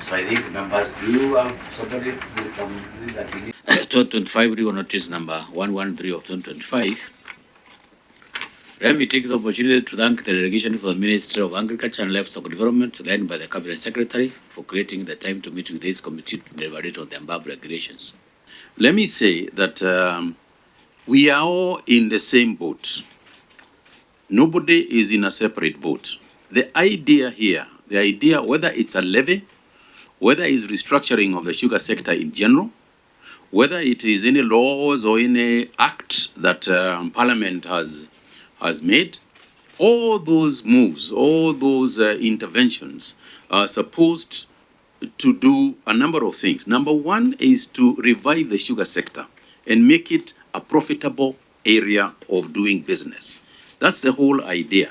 So I think members, do you have somebody with something that you need? 2025 Rio Notice number 113 of 2025. Let me take the opportunity to thank the delegation for the Ministry of Agriculture and Livestock Development, led by the Cabinet Secretary, for creating the time to meet with this committee to deliberate on the above regulations. Let me say that we are all in the same boat. Nobody is in a separate boat. The idea here, whether it's a levy, whether it's restructuring of the sugar sector in general, whether it is any laws or any act that Parliament has made, all those moves, all those interventions are supposed to do a number of things. Number one is to revive the sugar sector and make it a profitable area of doing business. That's the whole idea.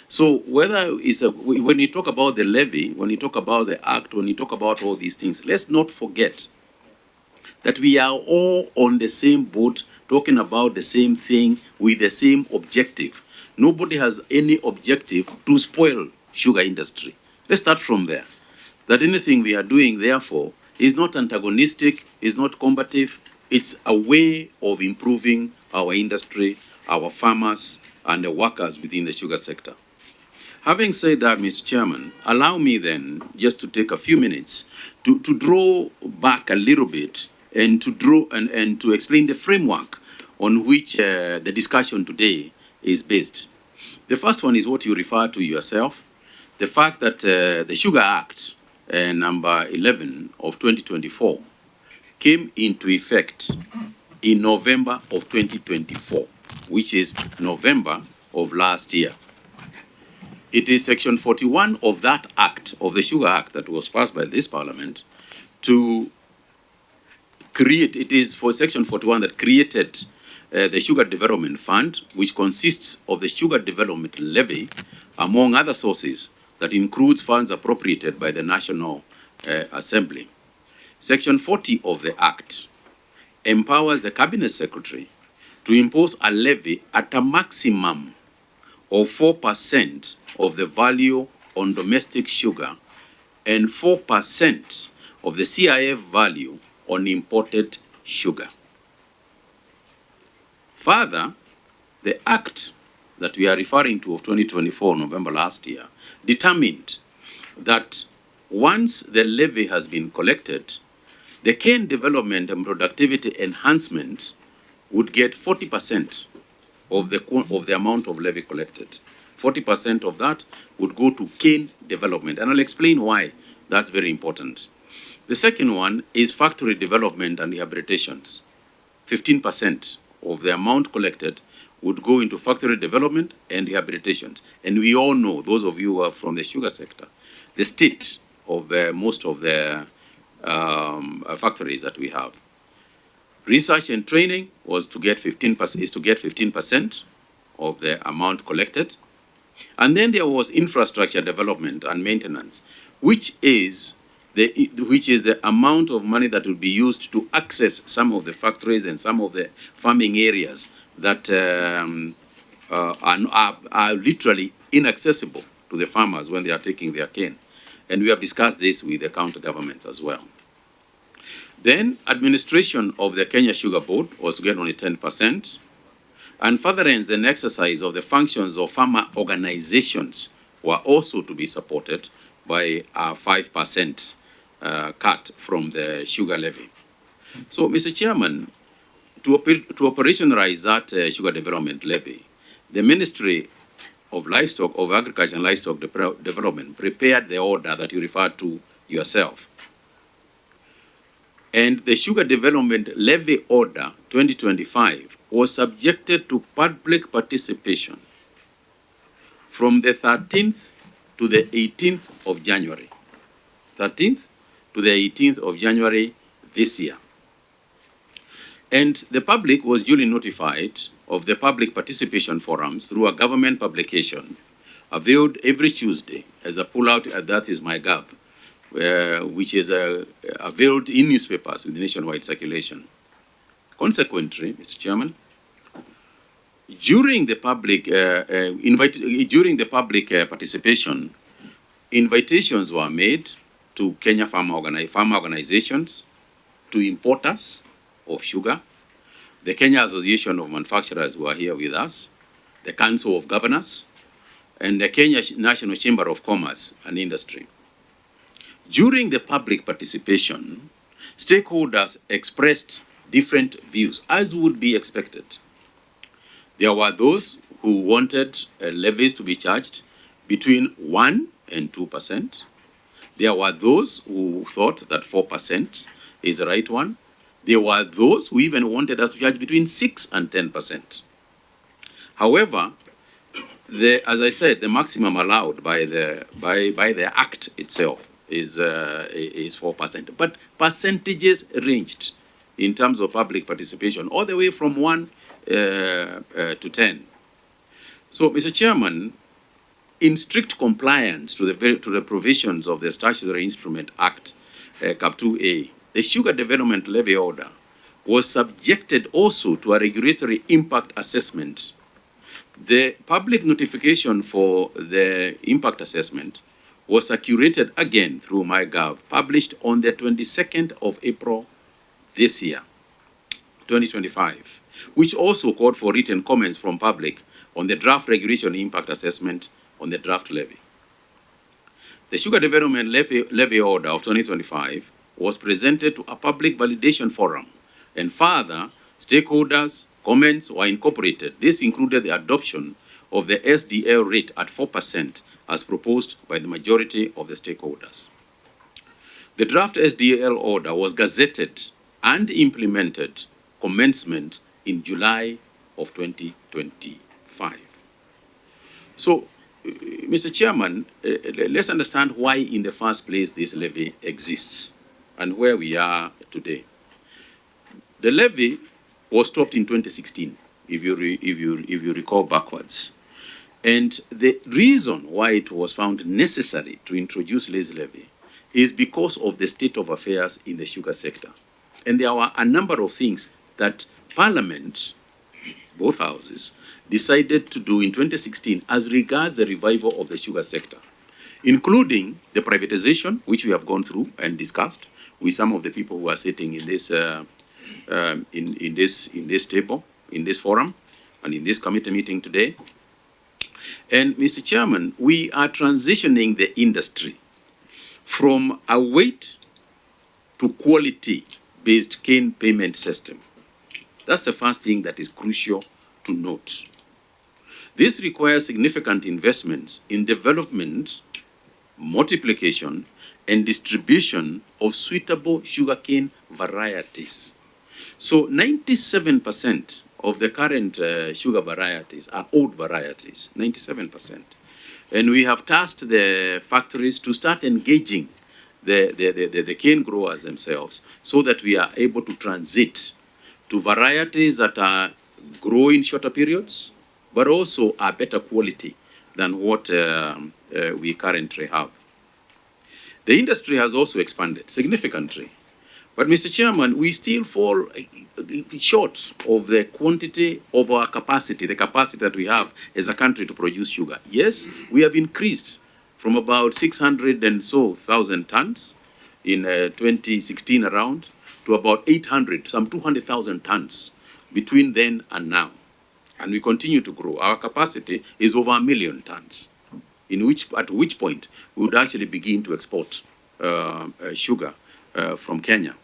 So whether it's when you talk about the levy, when you talk about the act, when you talk about all these things, let's not forget that we are all on the same boat, talking about the same thing with the same objective. Nobody has any objective to spoil sugar industry. Let's start from there. That anything we are doing, therefore, is not antagonistic, is not combative. It's a way of improving our industry, our farmers, and the workers within the sugar sector. Having said that, Mr. Chairman, allow me then just to take a few minutes to draw back a little bit and to draw and to explain the framework on which the discussion today is based. The first one is what you refer to yourself, the fact that the Sugar Act number 11 of 2024 came into effect in November of 2024, which is November of last year. It is Section 41 of that Act, of the Sugar Act that was passed by this Parliament, to create, it is for Section 41 that created the Sugar Development Fund, which consists of the Sugar Development Levy, among other sources, that includes funds appropriated by the National Assembly. Section 40 of the Act empowers the Cabinet Secretary to impose a levy at a maximum of 4% of the value on domestic sugar and 4% of the CIF value on imported sugar. Further, the Act that we are referring to of 2024, November last year, determined that once the levy has been collected, the cane development and productivity enhancement would get 40% of the amount of levy collected. 40% of that would go to cane development, and I'll explain why that's very important. The second one is factory development and rehabilitations. 15% of the amount collected would go into factory development and rehabilitations. And we all know, those of you who are from the sugar sector, the state of most of the factories that we have. Research and training was to get 15%, is to get 15% of the amount collected. And then there was infrastructure development and maintenance, which is the amount of money that will be used to access some of the factories and some of the farming areas that are literally inaccessible to the farmers when they are taking their cane. And we have discussed this with the county governments as well. Then administration of the Kenya Sugar Board was to get only 10%. And furtherance and exercise of the functions of farmer organizations were also to be supported by a 5% cut from the sugar levy. So, Mr. Chairman, to operationalize that sugar development levy, the Ministry of Livestock, of Agriculture and Livestock Development prepared the order that you referred to yourself. And the Sugar Development Levy Order 2025 was subjected to public participation from the 13th to the 18th of January. 13th to the 18th of January this year. And the public was duly notified of the public participation forums through a government publication availed every Tuesday as a pullout, that is my gov, which is availed in newspapers with nationwide circulation. Consequently, Mr. Chairman, during the public participation, invitations were made to Kenya farmer organizations, to importers of sugar, the Kenya Association of Manufacturers who are here with us, the Council of Governors, and the Kenya National Chamber of Commerce and Industry. During the public participation, stakeholders expressed different views, as would be expected. There were those who wanted levies to be charged between 1 and 2%. There were those who thought that 4% is the right one. There were those who even wanted us to charge between 6 and 10%. However, as I said, the maximum allowed by the Act itself is 4%. But percentages ranged in terms of public participation, all the way from 1 to 10. So, Mr. Chairman, in strict compliance to the provisions of the Statutory Instrument Act, Cap 2A, the Sugar Development Levy Order was subjected also to a regulatory impact assessment. The public notification for the impact assessment was circulated again through MyGov, published on the 22nd of April this year, 2025, which also called for written comments from public on the draft regulation impact assessment on the draft levy. The Sugar Development Levy Order of 2025 was presented to a public validation forum, and further stakeholders' comments were incorporated. This included the adoption of the SDL rate at 4% as proposed by the majority of the stakeholders. The draft SDL order was gazetted and implemented commencement in July of 2025. So, Mr. Chairman, let's understand why in the first place this levy exists and where we are today. The levy was stopped in 2016, if you recall backwards. And the reason why it was found necessary to introduce this levy is because of the state of affairs in the sugar sector. And there were a number of things that Parliament, both houses, decided to do in 2016 as regards the revival of the sugar sector, including the privatization, which we have gone through and discussed with some of the people who are sitting in this table, in this forum, and in this committee meeting today. And Mr. Chairman, we are transitioning the industry from a weight to quality-based cane payment system. That's the first thing that is crucial to note. This requires significant investments in development, multiplication, and distribution of suitable sugarcane varieties. So 97% of the current sugar varieties are old varieties, 97%. And we have tasked the factories to start engaging the cane growers themselves so that we are able to transit to varieties that are grow in shorter periods, but also are better quality than what we currently have. The industry has also expanded significantly. But, Mr. Chairman, we still fall short of the quantity of our capacity, the capacity that we have as a country to produce sugar. Yes, we have increased from about 600 and so thousand tons in 2016 around to about 800, some 200,000 tons between then and now. And we continue to grow. Our capacity is over 1 million tons, at which point we would actually begin to export sugar from Kenya.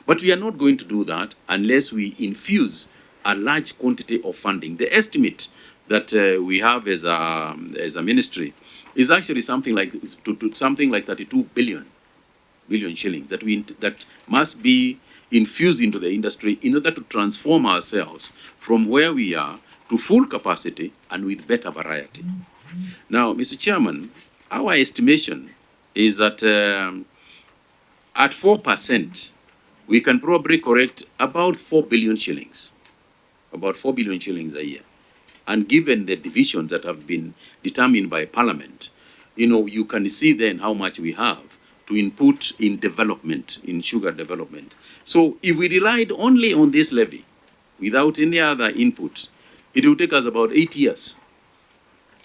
But we are not going to do that unless we infuse a large quantity of funding. The estimate that we have as a ministry is actually something like 32 billion shillings that must be infused into the industry in order to transform ourselves from where we are to full capacity and with better variety. Now, Mr. Chairman, our estimation is that at 4%, we can probably correct about 4 billion shillings, about 4 billion shillings a year. And given the divisions that have been determined by Parliament, you can see then how much we have to input in development, in sugar development. So if we relied only on this levy, without any other input, it will take us about 8 years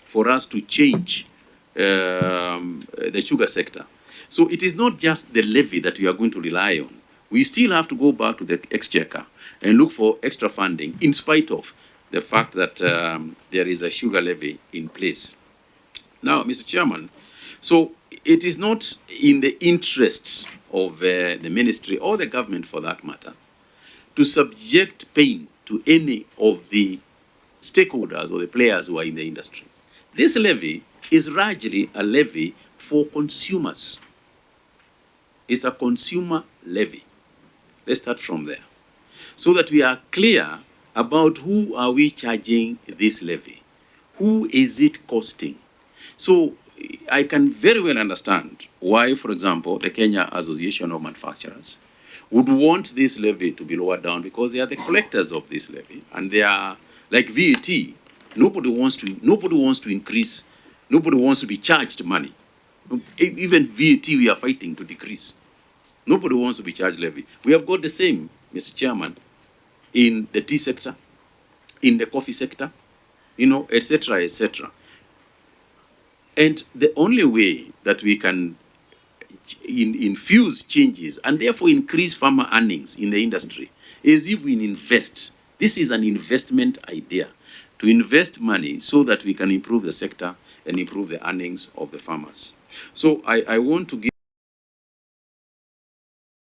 for us to change the sugar sector. So it is not just the levy that we are going to rely on. We still have to go back to the exchequer and look for extra funding in spite of the fact that there is a sugar levy in place. Now, Mr. Chairman, so it is not in the interest of the ministry or the government for that matter to subject pain to any of the stakeholders or the players who are in the industry. This levy is largely a levy for consumers. It's a consumer levy. Let's start from there, so that we are clear about who are we charging this levy. Who is it costing? So I can very well understand why, for example, the Kenya Association of Manufacturers would want this levy to be lowered down, because they are the collectors of this levy, and they are like VAT. Nobody wants to increase. Nobody wants to be charged money. Even VAT we are fighting to decrease. Nobody wants to be charged levy. We have got the same, Mr. Chairman, in the tea sector, in the coffee sector, etc., etc. And the only way that we can infuse changes and therefore increase farmer earnings in the industry is if we invest. This is an investment idea, to invest money so that we can improve the sector and improve the earnings of the farmers. So I want to give